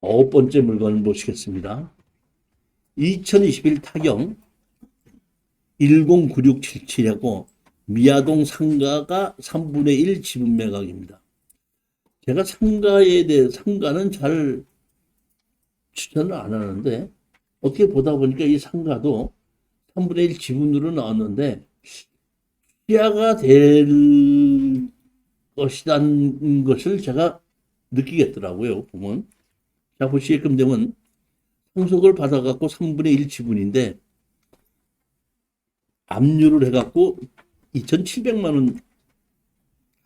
9번째 물건을 보시겠습니다. 2021 타경 109677하고 미아동 상가가 3분의 1 지분 매각입니다. 제가 상가에 대해 상가는 잘 추천을 안 하는데 어떻게 보다 보니까 이 상가도 3분의 1 지분으로 나왔는데 취하가 될 것이라는 것을 제가 느끼겠더라고요. 보면 자 보시게끔 되면 상속을 받아갖고 3분의 1 지분인데 압류를 해갖고 2,700만 원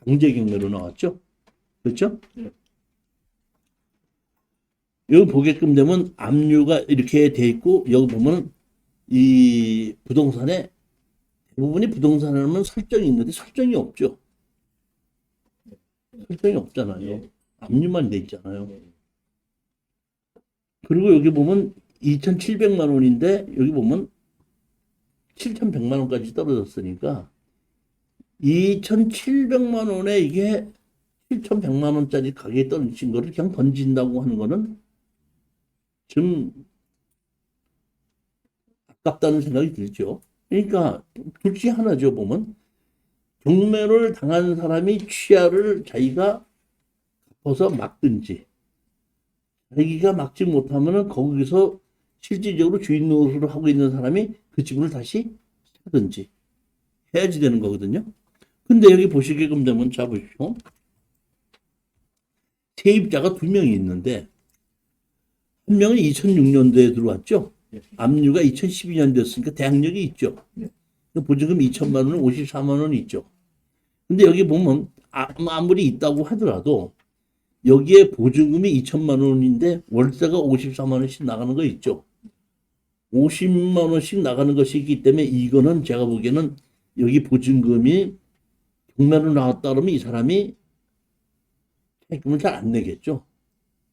강제 경매로 나왔죠. 그렇죠? 여기 보게끔 되면 압류가 이렇게 돼 있고 여기 보면 이 부동산에 대부분이 부동산에 하면 설정이 있는데 설정이 없죠. 설정이 없잖아요. 압류만 돼 있잖아요. 그리고 여기 보면 2,700만 원인데 여기 보면 7,100만 원까지 떨어졌으니까 2,700만 원에 이게 7,100만 원짜리 가격에 떨어진 거를 그냥 던진다고 하는 거는 좀 아깝다는 생각이 들죠. 그러니까 둘 중에 하나죠. 보면 경매를 당한 사람이 취하를 자기가 갚아서 막든지 자기가 막지 못하면은 거기서 실질적으로 주인 노릇을 하고 있는 사람이 그 지분을 다시 사든지 해야지 되는 거거든요. 근데 여기 보시게끔 되면 자 보십시오. 세입자가 두 명이 있는데 한 명은 2006년도에 들어왔죠. 압류가 2012년도였으니까 대항력이 있죠. 보증금 2천만 원은 54만 원이 있죠. 근데 여기 보면 아무리 있다고 하더라도 여기에 보증금이 2천만 원인데 월세가 54만 원씩 나가는 거 있죠. 50만 원씩 나가는 것이 있기 때문에 이거는 제가 보기에는 여기 보증금이 경매로 나왔다 그러면 이 사람이 세금을 잘 안 내겠죠.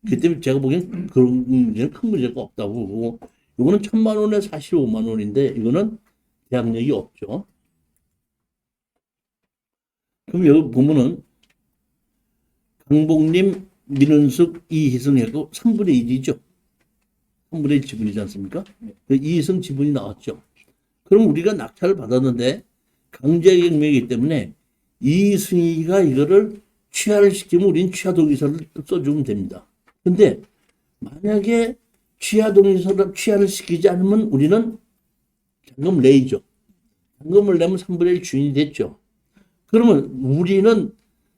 그 때문에 제가 보기엔 그런 문제는 큰 문제가 없다고 보고 이거는 1,000만 원에 45만 원인데 이거는 대항력이 없죠. 그럼 여기 보면은 강복림, 민은숙, 이희승하고 3분의 1이죠. 3분의 1 지분이지 않습니까? 이희승 지분이 나왔죠. 그럼 우리가 낙찰을 받았는데 강제경매이기 때문에 이희승이가 이거를 취하를 시키면 우린 취하동의서를 써주면 됩니다. 근데 만약에 취하동의서를 취하를 시키지 않으면 우리는 잔금 내이죠. 잔금을 내면 3분의 1 주인이 됐죠. 그러면 우리는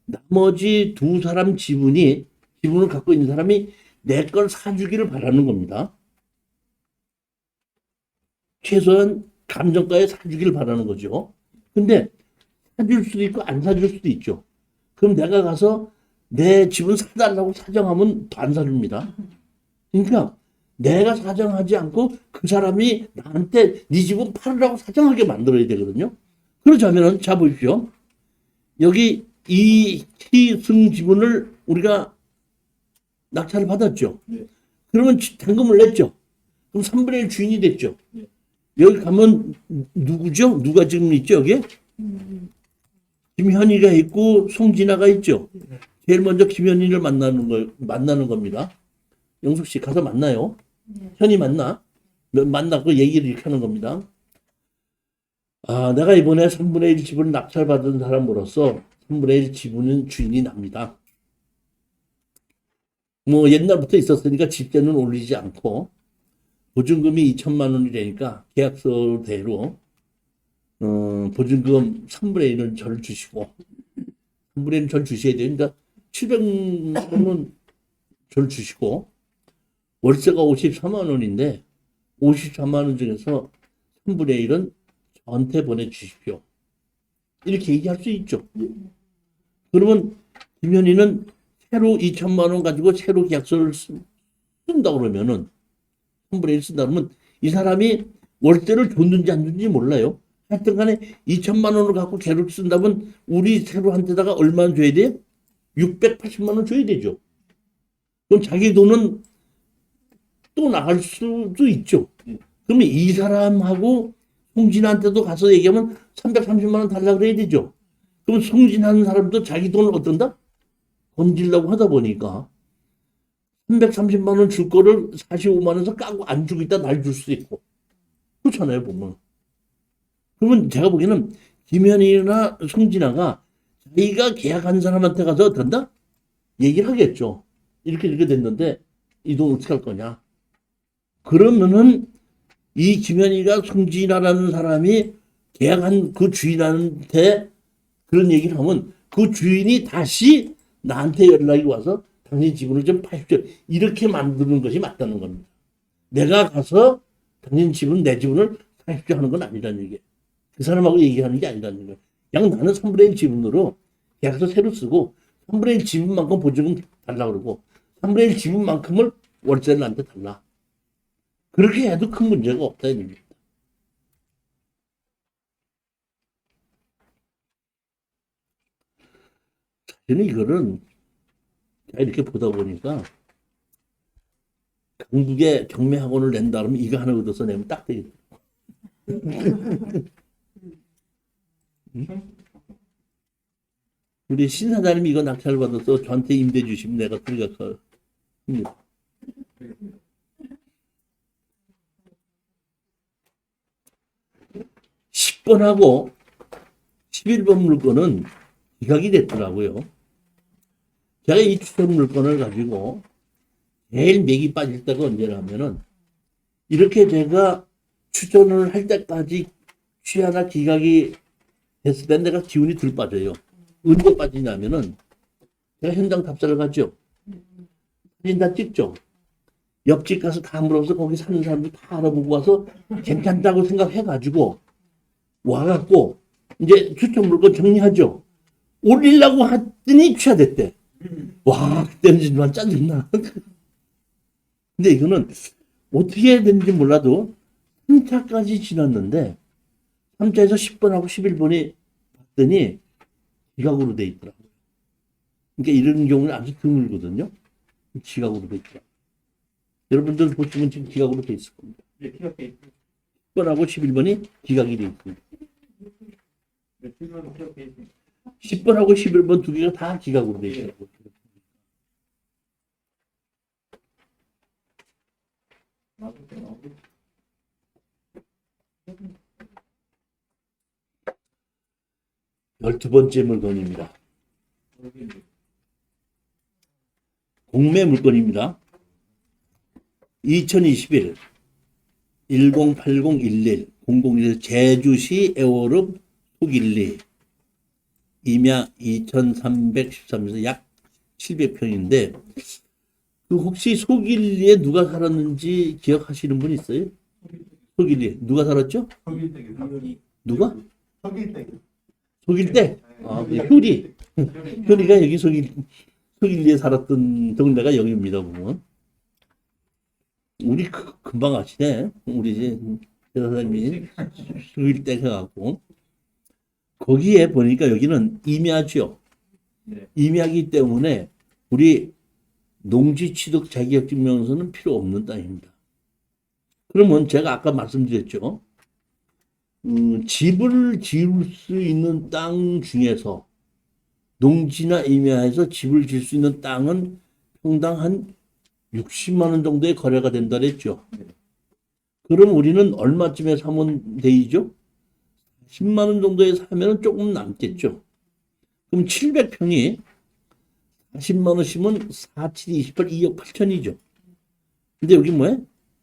나머지 두 사람 지분을 갖고 있는 사람이 내 걸 사주기를 바라는 겁니다. 최소한 감정가에 사주기를 바라는 거죠. 근데 사줄 수도 있고 안 사줄 수도 있죠. 그럼 내가 가서 내 집은 사달라고 사정하면 안 사줍니다. 그러니까 내가 사정하지 않고 그 사람이 나한테 네 집은 팔으라고 사정하게 만들어야 되거든요. 그러자면은 자 보십시오. 여기 이 희승 지분을 우리가 낙찰을 받았죠. 그러면 잔금을 냈죠. 그럼 3분의 1 주인이 됐죠. 여기 가면 누구죠? 누가 지금 있죠? 여기? 김현희가 있고 송진아가 있죠. 제일 먼저 김현희를 만나는 겁니다. 영숙 씨 가서 만나요. 현희 만나고 얘기를 이렇게 하는 겁니다. 아, 내가 이번에 3분의 1 지분을 낙찰받은 사람으로서 3분의 1 지분은 주인이 납니다. 뭐 옛날부터 있었으니까 집세는 올리지 않고 보증금이 2천만 원이라니까 계약서대로 보증금 3분의 1은 절 주시고 3분의 1은 절 주셔야 돼요. 그러니까 700만 원은 절 주시고 월세가 54만 원인데 54만 원 중에서 3분의 1은 저한테 보내주십시오. 이렇게 얘기할 수 있죠. 그러면 김현희는 새로 2천만 원 가지고 새로 계약서를 쓴다 그러면은 3분의 1 쓴다 그러면 이 사람이 월세를 줬는지 안 줬는지 몰라요. 하여튼 간에 2천만 원을 갖고 계속 쓴다면 우리 새로한테다가 얼마나 줘야 돼요? 680만 원 줘야 되죠. 그럼 자기 돈은 또 나갈 수도 있죠. 그러면 이 사람하고 송진한테도 가서 얘기하면 330만 원 달라고 그래야 되죠. 그럼 송진하는 사람도 자기 돈을 어떤다? 건지려고 하다 보니까 330만 원 줄 거를 45만 원에서 까고 안 주고 있다 날 줄 수도 있고. 그렇잖아요, 보면. 그러면 제가 보기에는 김현이나 송진아가 자기가 계약한 사람한테 가서 된다? 얘기를 하겠죠. 이렇게 됐는데 이 돈 어떻게 할 거냐. 그러면은 이 김현이가 송진아라는 사람이 계약한 그 주인한테 그런 얘기를 하면 그 주인이 다시 나한테 연락이 와서 당신 지분을 좀 파십시오. 이렇게 만드는 것이 맞다는 겁니다. 내가 가서 당신 지분, 내 지분을 파십시오 하는 건 아니라는 얘기예요. 그 사람하고 얘기하는 게 아니라는 거예요. 그냥 나는 3분의 1 지분으로 계약서 새로 쓰고 3분의 1 지분만큼 보증금 달라 그러고 3분의 1 지분만큼을 월세를 나한테 달라. 그렇게 해도 큰 문제가 없다 이 얘기입니다. 저는 이거는 제가 이렇게 보다 보니까 강북에 경매학원을 낸다 그러면 이거 하나 얻어서 내면 딱 되겠다. 우리 신사장님이 이거 낙찰 받아서 저한테 임대 주시면 내가 들어가서 합니다. 10번하고 11번 물건은 기각이 됐더라고요. 제가 이 추천 물건을 가지고 제일 맥이 빠질 때가 언제냐면은 이렇게 제가 추천을 할 때까지 취하나 기각이 됐을 때 내가 기운이 들 빠져요. 언제 빠지냐면은 제가 현장 답사를 가죠. 사진 다 찍죠. 옆집 가서 다 물어서 거기 사는 사람들 다 알아보고 와서 괜찮다고 생각해가지고 와갖고 이제 추천 물건 정리하죠. 올리려고 했더니 취하됐대. 와, 그때는 정말 짜증나. 근데 이거는 어떻게 해야 되는지 몰라도 3차까지 지났는데 3차에서 10번하고 11번이 봤더니 기각으로 돼 있더라고요. 그러니까 이런 경우는 아주 드물거든요. 기각으로 돼 있더라고요. 여러분들 보시면 지금 기각으로 돼 있을 겁니다. 10번하고 11번이 기각이 돼 있습니다. 10번하고 11번 두 개가 다 기각으로 돼 있더라고요. 열두 번째 물건입니다. 공매 물건입니다. 2021 108011 001 제주시 애월읍 속일리 임야 2313에서 약 700평인데 그 혹시 속일리에 누가 살았는지 기억하시는 분 있어요? 속일리에 누가 살았죠? 누가? 속일대? 아, 효리. 효리가 여기 속일리에 살았던 동네가 여기입니다, 보면. 우리 금방 아시네. 우리 이제 대사님이 속일대 해갖고. 거기에 보니까 여기는 임야죠. 임야기 때문에 우리 농지 취득 자격증명서는 필요 없는 땅입니다. 그러면 제가 아까 말씀드렸죠. 집을 지을 수 있는 땅 중에서 농지나 임야에서 집을 지을 수 있는 땅은 평당 한 60만 원 정도의 거래가 된다 그랬죠. 그럼 우리는 얼마쯤에 사면 되죠? 10만 원 정도에 사면 조금 남겠죠. 그럼 700평이 40만 원씩은 4, 7, 28, 2억 8천이죠. 근데 여기 뭐야?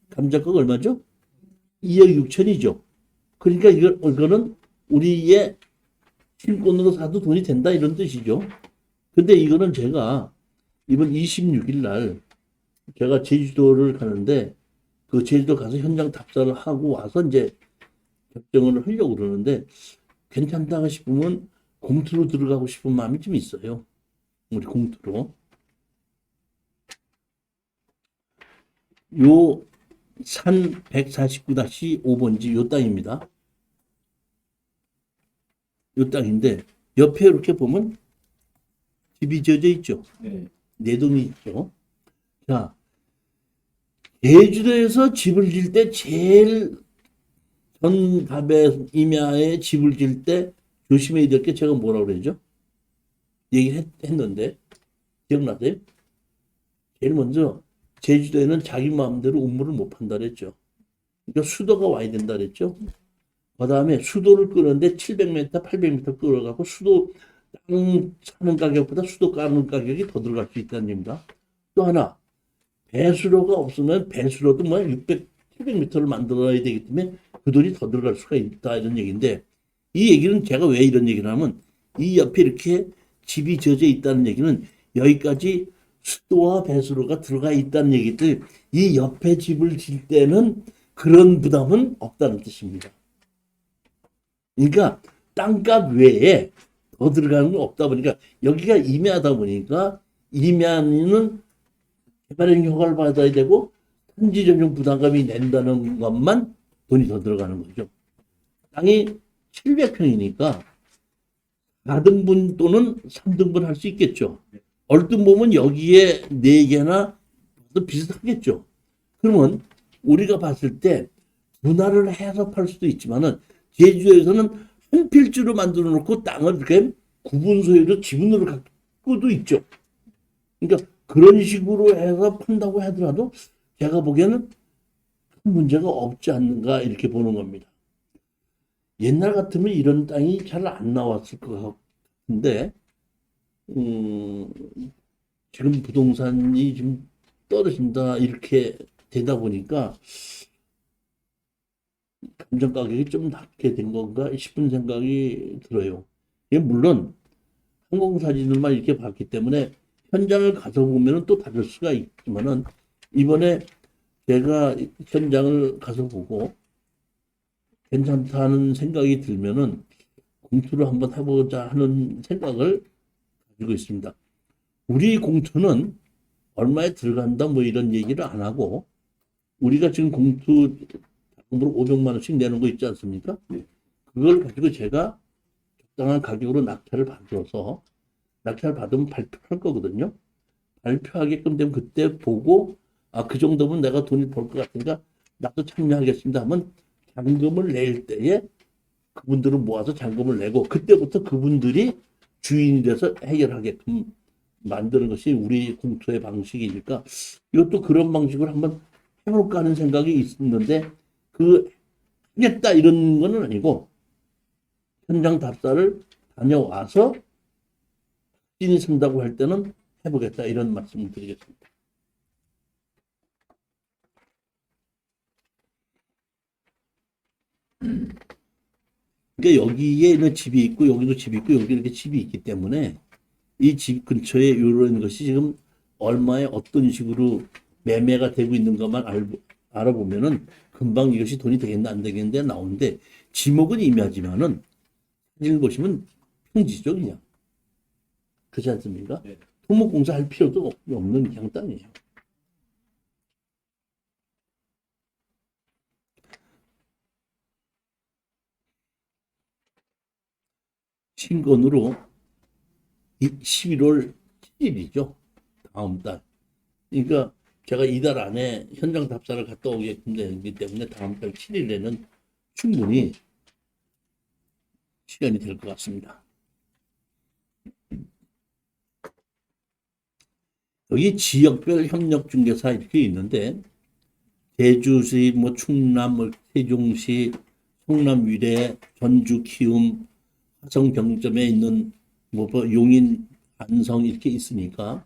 감정가가 얼마죠? 2억 6천이죠. 그러니까 이거는 우리의 실권으로 사도 돈이 된다 이런 뜻이죠. 근데 이거는 제가 이번 26일 날 제가 제주도를 가는데 그 제주도 가서 현장 답사를 하고 와서 이제 결정을 하려고 그러는데 괜찮다 싶으면 공투로 들어가고 싶은 마음이 좀 있어요. 우리 공투로. 요 산 149-5번지 요 땅입니다. 요 땅인데 옆에 이렇게 보면 집이 지어져 있죠. 네 동이 있죠. 자, 제주도에서 집을 지을 때 제일 전갑에 임야에 집을 지을 때 조심해야 될 게 제가 뭐라고 그러죠? 얘기를 했는데 기억나세요? 제일 먼저 제주도에는 자기 마음대로 우물을 못 판다 그랬죠. 그러니까 수도가 와야 된다 그랬죠. 그 다음에 수도를 끄는데 700m, 800m 끌어가고 수도 땅 사는 가격보다 수도 까는 가격이 더 들어갈 수 있다는 얘기입니다. 또 하나, 배수로가 없으면 배수로도 뭐 600, 700m를 만들어야 되기 때문에 그 돈이 더 들어갈 수가 있다 이런 얘기인데, 이 얘기는 제가 왜 이런 얘기를 하면, 이 옆에 이렇게 집이 지어져 있다는 얘기는 여기까지 수도와 배수로가 들어가 있다는 얘기들, 이 옆에 집을 질 때는 그런 부담은 없다는 뜻입니다. 그러니까 땅값 외에 더 들어가는 건 없다 보니까, 여기가 임야다 보니까 임야는 개발행 허가를 받아야 되고 토지 전용 부담금이 낸다는 것만 돈이 더 들어가는 거죠. 땅이 700평이니까 4등분 또는 3등분 할 수 있겠죠. 얼핏 보면 여기에 4개나 비슷하겠죠. 그러면 우리가 봤을 때 분할을 해서 팔 수도 있지만은, 제주도에서는 한 필지로 만들어 놓고 땅을 이렇게 구분 소유로 지분으로 갖고도 있죠. 그러니까 그런 식으로 해서 판다고 하더라도 제가 보기에는 큰 문제가 없지 않는가 이렇게 보는 겁니다. 옛날 같으면 이런 땅이 잘 안 나왔을 것 같은데, 지금 부동산이 좀 떨어진다 이렇게 되다 보니까 감정 가격이 좀 낮게 된 건가 싶은 생각이 들어요. 물론 항공사진들만 이렇게 봤기 때문에 현장을 가서 보면 또 다를 수가 있지만은, 이번에 제가 현장을 가서 보고 괜찮다는 생각이 들면은 공투를 한번 해보자 하는 생각을 가지고 있습니다. 우리 공투는 얼마에 들어간다 뭐 이런 얘기를 안 하고, 우리가 지금 공투 작금으로 500만 원씩 내는 거 있지 않습니까? 그걸 가지고 제가 적당한 가격으로 낙찰을 받아서, 낙찰 받으면 발표할 거거든요. 발표하게끔 되면 그때 보고, 아, 그 정도면 내가 돈이 벌 것 같으니까 나도 참여하겠습니다 하면 잔금을 낼 때에 그분들은 모아서 잔금을 내고, 그때부터 그분들이 주인이 돼서 해결하게끔 만드는 것이 우리 공투의 방식이니까, 이것도 그런 방식으로 한번 해볼까 하는 생각이 있었는데, 하겠다 이런 거는 아니고, 현장 답사를 다녀와서 확진이 선다고 할 때는 해보겠다 이런 말씀을 드리겠습니다. 그러니까 여기에 있는 집이 있고 여기도 집이 있고 여기 이렇게 집이 있기 때문에, 이 집 근처에 이런 것이 지금 얼마에 어떤 식으로 매매가 되고 있는 것만 알아보면은 금방 이것이 돈이 되겠나 안 되겠는데 나오는데, 지목은 임야지만은 사진을 보시면 평지죠 그냥. 그렇지 않습니까? 네. 토목공사 할 필요도 없는 그냥 땅이에요. 신건으로 11월 7일이죠. 다음 달. 그러니까 제가 이달 안에 현장 답사를 갔다 오게끔 되기 때문에 다음 달 7일에는 충분히 시간이 될 것 같습니다. 여기 지역별 협력중개사 이렇게 있는데, 제주시, 뭐 충남, 뭐 세종시, 성남 위례, 전주 키움, 화성 병점에 있는 뭐 용인, 안성 이렇게 있으니까,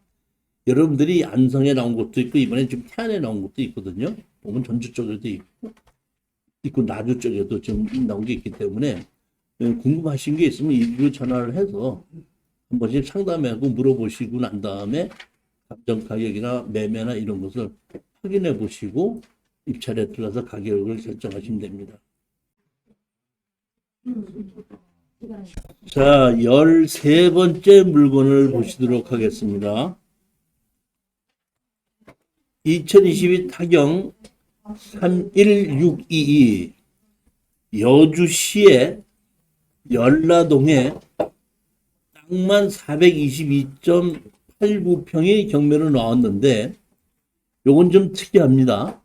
여러분들이 안성에 나온 것도 있고 이번에 지금 태안에 나온 것도 있거든요. 보면 전주 쪽에도 있고 나주 쪽에도 지금 나온 게 있기 때문에, 궁금하신 게 있으면 이리로 전화를 해서 한 번씩 상담하고 물어보시고 난 다음에 감정 가격이나 매매나 이런 것을 확인해 보시고 입찰에 들어가서 가격을 결정하시면 됩니다. 자, 13번째 물건을 보시도록 하겠습니다. 2022 타경 31622 여주시의 연라동에 땅만 422.89평이 경매로 나왔는데, 요건 좀 특이합니다.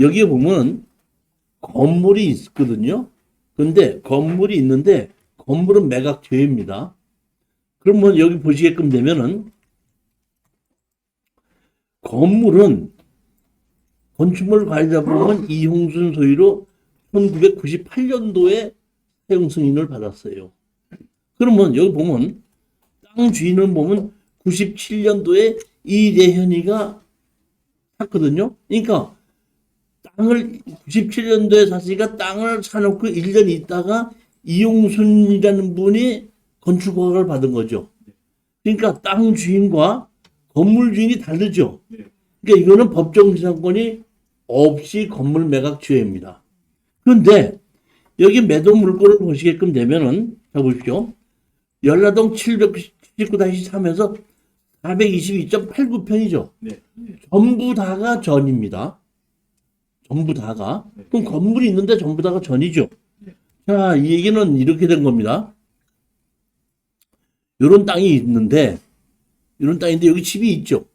여기에 보면 건물이 있거든요. 근데 건물이 있는데 건물은 매각되어입니다. 그러면 여기 보시게끔 되면은 건물은 건축물 관리자부는 이홍순 소유로 1998년도에 사용 승인을 받았어요. 그러면 여기 보면 땅 주인을 보면 97년도에 이대현이가 샀거든요. 그러니까 땅을 97년도에 샀으니까 땅을 사놓고 1년 있다가 이용순이라는 분이 건축 허가를 받은 거죠. 그러니까 땅 주인과 건물 주인이 다르죠. 그러니까 이거는 법정 지상권이 없이 건물 매각 취해입니다. 그런데 여기 매도 물건을 보시게끔 되면은 자 보십시오. 연라동 799-3에서 422.89평이죠. 전부 다가 전입니다. 전부 다가. 그럼 건물이 있는데 전부 다가 전이죠. 자, 이 얘기는 이렇게 된 겁니다. 요런 땅이 있는데, 이런 땅인데 여기 집이 있죠.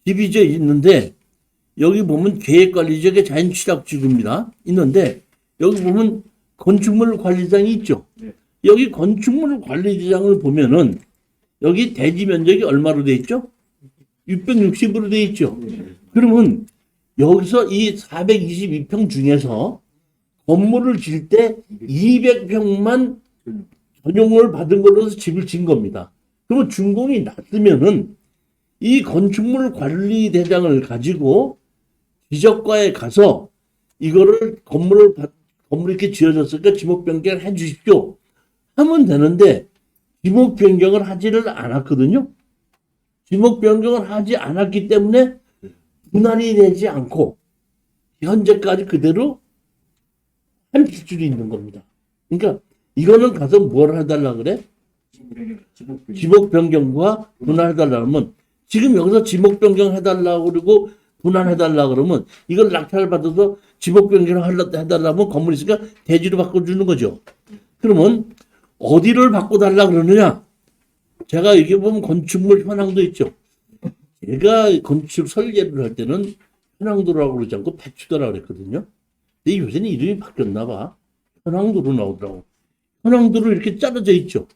집이 저 있는데, 여기 보면 계획관리지역의 자연취락지구입니다. 있는데, 여기 보면 건축물 관리장이 있죠. 여기 건축물 관리장을 보면은, 여기 대지 면적이 얼마로 돼 있죠? 660으로 돼 있죠. 그러면 여기서 이 422평 중에서 건물을 질 때 200평만 전용을 받은 걸로서 집을 진 겁니다. 그러면 준공이 났으면은 이 건축물 관리 대장을 가지고 지적과에 가서 이거를 건물 이렇게 지어졌으니까 지목 변경을 해 주십시오 하면 되는데 지목 변경을 하지를 않았거든요. 지목 변경을 하지 않았기 때문에 분할이 되지 않고 현재까지 그대로 한 필줄이 있는 겁니다. 그러니까 이거는 가서 뭘 해달라 그래? 지목 변경과 분할해달라 그러면 지금 여기서 지목 변경 해달라 그러고 분할해달라 그러면 이걸 낙찰을 받아서 지목 변경을 해달라 하면 건물이 있으니까 대지로 바꿔주는 거죠. 그러면 어디를 바꿔달라 그러느냐? 제가 여기 보면 건축물 현황도 있죠. 제가 건축 설계를 할 때는 현황도라고 그러지 않고 배추도라고 그랬거든요. 근데 요새는 이름이 바뀌었나 봐. 현황도로 나오더라고. 현황도로 이렇게 짜여져 있죠.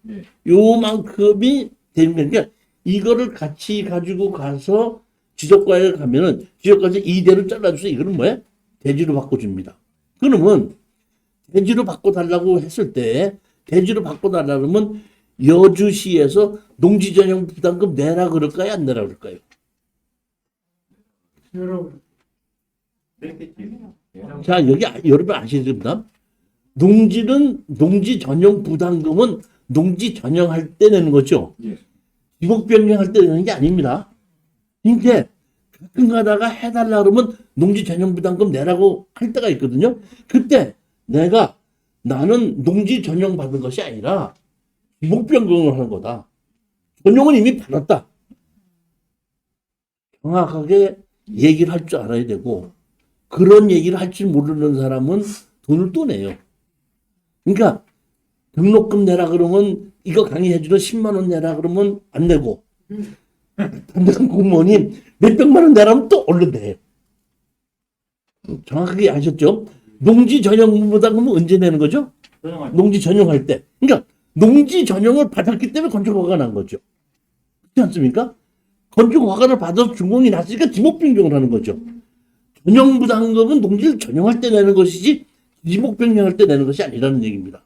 요만큼이 되는 거니까 이거를 같이 가지고 가서 지적과에 가면은 지적과에서 이대로 잘라줘서 이거는 뭐야? 대지로 바꿔줍니다. 그러면 대지로 바꿔달라고 했을 때 대지로 바꿔달라고 하면 여주시에서 농지전용 부담금 내라 그럴까요? 안 내라 그럴까요? 자, 여기 여러분 아시겠습니다. 농지 전용 부담금은 농지 전용할 때 내는 거죠. 지목 변경할 때 내는 게 아닙니다. 그러니까 가끔 가다가 해달라 그러면 농지 전용 부담금 내라고 할 때가 있거든요. 그때 나는 농지 전용 받은 것이 아니라 지목 변경을 하는 거다. 전용은 이미 받았다. 정확하게 얘기를 할 줄 알아야 되고 그런 얘기를 할 줄 모르는 사람은 돈을 또 내요. 그러니까 등록금 내라 그러면 이거 강의해주는 10만 원 내라 그러면 안 내고 담당 공무원이 몇백만 원 내라면 또 얼른 내요. 정확하게 아셨죠? 농지 전용보다 그러면 언제 내는 거죠? 농지 전용할 때. 그러니까 농지 전용을 받았기 때문에 건축허가가 난 거죠. 그렇지 않습니까? 건축허가를 받아서 준공이 났으니까 지목 변경을 하는 거죠. 전용부담금은 농지를 전용할 때 내는 것이지 지목 변경할 때 내는 것이 아니라는 얘기입니다.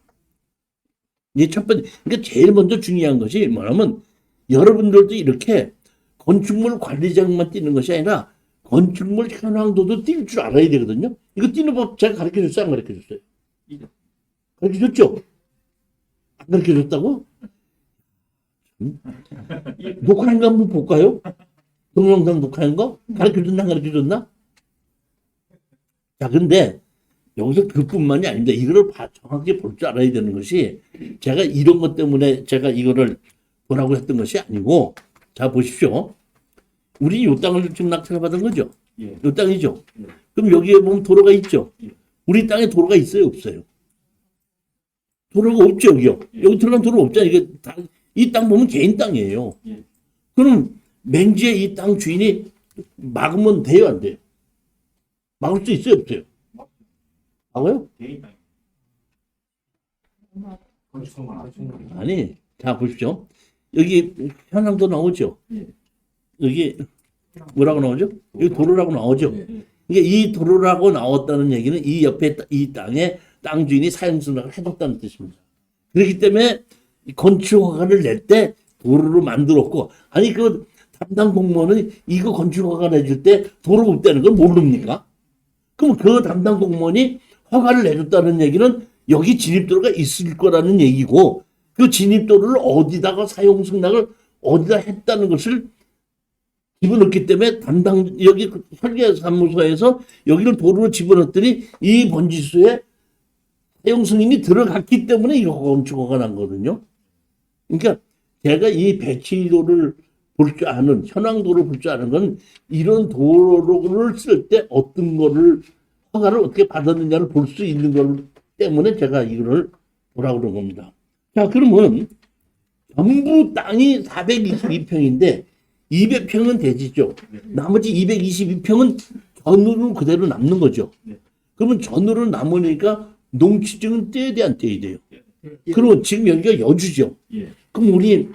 이게 첫 번째, 그러니까 제일 먼저 중요한 것이 뭐냐면 여러분들도 이렇게 건축물 관리자만 띄는 것이 아니라 건축물 현황도도 띄울 줄 알아야 되거든요. 이거 띄는 법 제가 가르쳐 줬어요? 안 가르쳐 줬어요? 가르쳐 줬죠? 안 가르쳐 줬다고? 녹화한 거 한번 볼까요? 동영상 녹화한 거? 가르쳐 줬나? 안 가르쳐 줬나? 자, 근데 여기서 그뿐만이 아닙니다. 이거를 정확하게 볼 줄 알아야 되는 것이 제가 이런 것 때문에 제가 이거를 보라고 했던 것이 아니고 자 보십시오. 우리 이 땅을 지금 낙찰을 받은 거죠. 이 땅이죠. 그럼 여기에 보면 도로가 있죠. 우리 땅에 도로가 있어요, 없어요? 도로가 없죠, 여기요. 여기 들어간 도로 없잖아요. 이게 이 땅 보면 개인 땅이에요. 그럼 맹지에 이 땅 주인이 막으면 돼요, 안 돼요? 막을 수 있어요, 없어요? 막아요? 아니, 자 보십시오. 여기 현황도 나오죠. 여기 뭐라고 나오죠? 여기 도로라고 나오죠. 그러니까 이 도로라고 나왔다는 얘기는 이 옆에 이 땅에 땅 주인이 사용승낙을 해줬다는 뜻입니다. 그렇기 때문에 건축 허가를 낼 때 도로를 만들었고, 아니 그 담당 공무원은 이거 건축 허가 내줄 때 도로 없다는 걸 모릅니까? 그럼 그 담당 공무원이 허가를 내줬다는 얘기는 여기 진입도로가 있을 거라는 얘기고, 그 진입도로를 어디다가 사용승낙을 어디다 했다는 것을 집어넣기 때문에 담당 여기 설계사무소에서 여기를 도로로 집어넣었더니 이 번지수에 사용 승인이 들어갔기 때문에 이거 건축허가 난 거거든요. 그러니까 제가 이 배치도를 볼 줄 아는, 현황도를 볼 줄 아는 건 이런 도로를 쓸 때 어떤 거를 허가를 어떻게 받았느냐를 볼 수 있는 것 때문에 제가 이거를 보라고 그런 겁니다. 자, 그러면 전부 땅이 422평인데 200평은 대지죠. 나머지 222평은 전으로 그대로 남는 거죠. 그러면 전으로 남으니까 농지증은 떼야 돼, 안 떼야 돼요? 그리고 지금 여기가 여주죠. 그럼 우리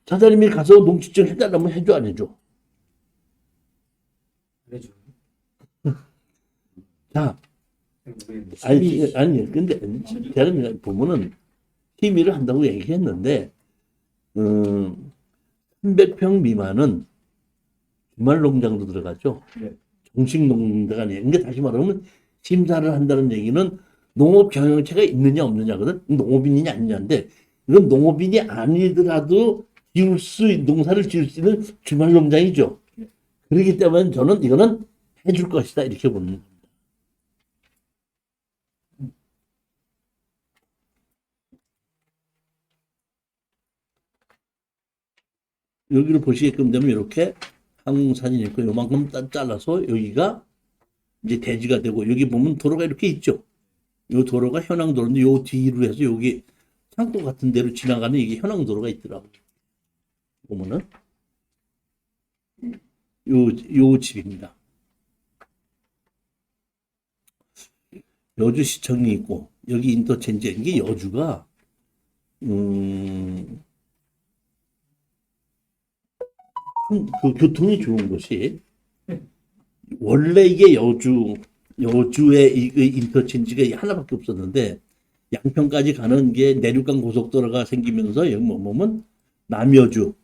사장님이 가서 농지증 해달라면 해줘, 안 해줘? 자, 아니, 근데 제가 보면은 심의를 한다고 얘기했는데, 300평 미만은 주말 농장도 들어가죠. 정식 농가가 아니에요. 그러니까 다시 말하면 심사를 한다는 얘기는 농업 경영체가 있느냐 없느냐거든. 농업인이냐 아니냐인데, 이건 농업인이 아니더라도 농사를 지을 수 있는 주말 농장이죠. 그렇기 때문에 저는 이거는 해줄 것이다, 이렇게 보는 겁니다. 여기를 보시게끔 되면 이렇게 항공사진이 있고 요만큼 잘라서 여기가 이제 대지가 되고, 여기 보면 도로가 이렇게 있죠. 요 도로가 현황도로인데 요 뒤로 해서 여기 창고 같은 데로 지나가는 이게 현황도로가 있더라고요. 보면은 요 집입니다. 여주시청이 있고 여기 인터체인지, 이게 여주가 그 교통이 좋은 곳이, 원래 이게 여주의 이 인터체인지가 하나밖에 없었는데 양평까지 가는 게 내륙간 고속도로가 생기면서 여기 보면 남여주,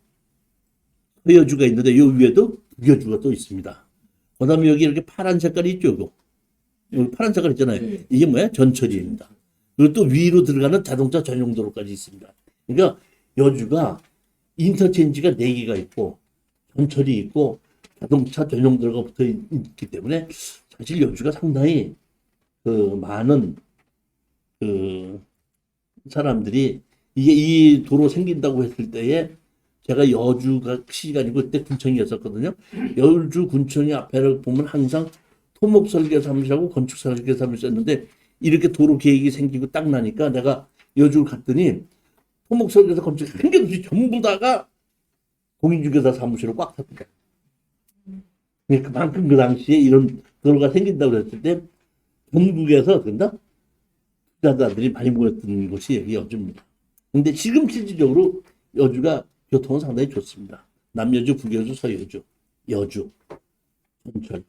서여주가 있는데 요 위에도 북여주가 또 있습니다. 그다음에 여기 이렇게 파란 색깔이 있죠. 여기 파란 색깔 있잖아요. 이게 뭐야? 전철입니다. 그리고 또 위로 들어가는 자동차 전용 도로까지 있습니다. 그러니까 여주가 인터체인지가 4개가 있고 전철이 있고 자동차 전용 도로가 붙어 있기 때문에 사실 여주가 상당히 많은 사람들이 이게 이 도로 생긴다고 했을 때에, 제가 여주가 시간이고 그때 군청이었었거든요. 여주 군청이 앞에를 보면 항상 토목설계사무실하고 건축설계사무실이었는데, 이렇게 도로 계획이 생기고 딱 나니까 내가 여주를 갔더니 토목설계사 건축 한 개 없이 전부 다가 공인중개사 사무실로 꽉 찼더라. 그만큼 그 당시에 이런 도로가 생긴다고 그랬을 때 전국에서 된다 투자자들이 많이 모였던 곳이 여기 여주입니다. 근데 지금 실질적으로 여주가 교통은 상당히 좋습니다. 남여주, 북여주, 서여주, 여주, 전철,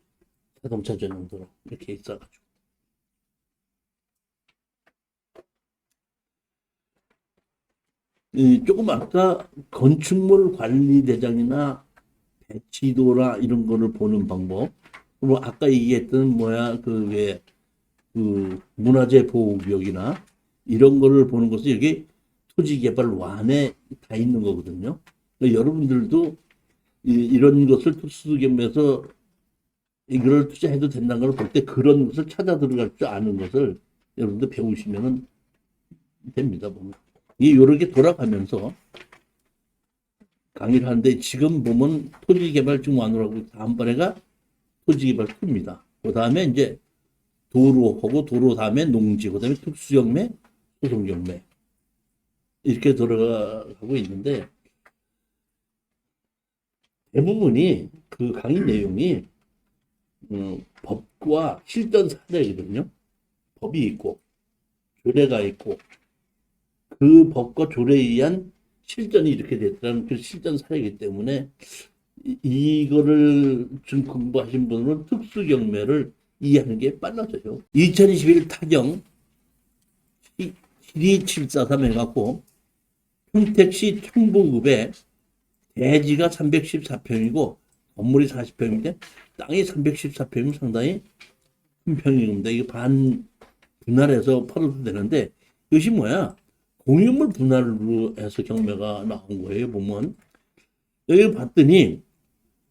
자동차 전용 도로 이렇게 있어가지고. 조금 아까 건축물 관리대장이나 배치도라 이런 거를 보는 방법, 그리고 아까 얘기했던 그 문화재 보호구역이나 이런 거를 보는 것은 여기 토지개발완에 다 있는 거거든요. 그러니까 여러분들도 이런 것을 특수경매에서 이걸 투자해도 된다는 걸 볼 때 그런 것을 찾아 들어갈 줄 아는 것을 여러분들 배우시면 됩니다. 보면. 이 여러 개 돌아가면서 강의를 하는데, 지금 보면 토지개발증만으로 다음번에가 토지개발2입니다. 그 다음에 이제 도로하고 도로 다음에 농지, 그 다음에 특수경매, 소송경매 이렇게 돌아가고 있는데, 대부분이 그 강의 내용이 법과 실전 사례거든요. 법이 있고 조례가 있고 그 법과 조례에 의한 실전이 이렇게 됐다는 그 실전 사례이기 때문에 이거를 좀 공부하신 분은 특수 경매를 이해하는 게 빨라져요. 2021 타경 72743 해갖고 평택시 청부읍에 대지가 314평이고 건물이 40평인데 땅이 314평이면 상당히 큰 평입니다. 이게 반 분할해서 팔아도 되는데 이것이 뭐야? 공유물 분할로 해서 경매가 나온 거예요. 보면 여기 봤더니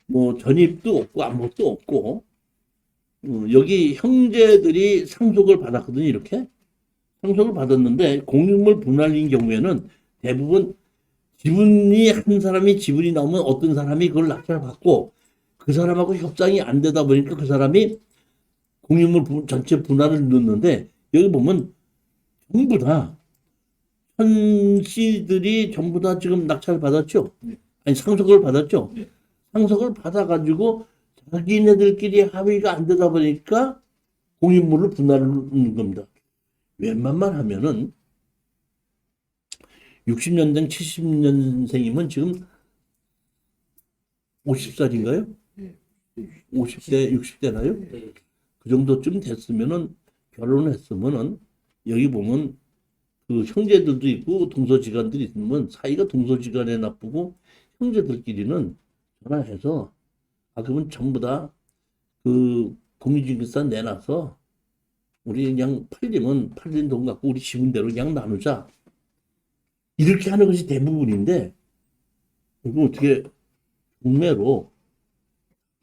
뭐 전입도 없고 아무것도 없고 여기 형제들이 상속을 받았거든요. 이렇게 상속을 받았는데 공유물 분할인 경우에는 대부분 지분이 한 사람이 지분이 나오면 어떤 사람이 그걸 낙찰 받고 그 사람하고 협상이 안 되다 보니까 그 사람이 공유물 전체 분할을 넣는데 여기 보면 전부 다 현씨들이 전부 다 지금 낙찰 받았죠. 아니 상속을 받았죠. 상속을 받아가지고 자기네들끼리 합의가 안 되다 보니까 공유물을 분할을 넣는 겁니다. 웬만만 하면은 60년생, 70년생이면 지금 50살인가요? 50대, 60대나요? 그 정도쯤 됐으면은 결혼을 했으면은 여기 보면 그 형제들도 있고 동서지간들이 있으면 사이가 동서지간에 나쁘고 형제들끼리는 전화해서 그러면 전부 다 그 공유증서 내놔서 우리 그냥 팔린 돈 갖고 우리 지분대로 그냥 나누자. 이렇게 하는 것이 대부분인데 이거 어떻게 경매로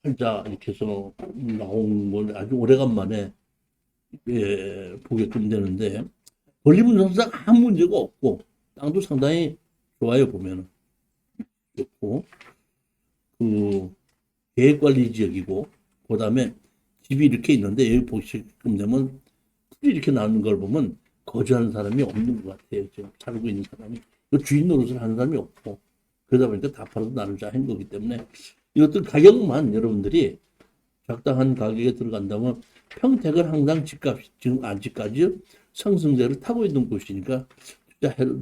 팔자 이렇게 해서 나온 걸 아주 오래간만에 보게끔 되는데 권리분석상 아무 문제가 없고 땅도 상당히 좋아요. 보면은 좋고 그 계획관리 지역이고 그다음에 집이 이렇게 있는데 여기 보시면 되면 풀이 이렇게 나오는 걸 보면 거주하는 사람이 없는 것 같아요. 지금 살고 있는 사람이 주인 노릇을 하는 사람이 없고 그러다 보니까 다 팔아서 나누자 한 거기 때문에 이것도 가격만 여러분들이 적당한 가격에 들어간다면 평택은 항상 집값이 지금 아직까지 상승세를 타고 있는 곳이니까 투자해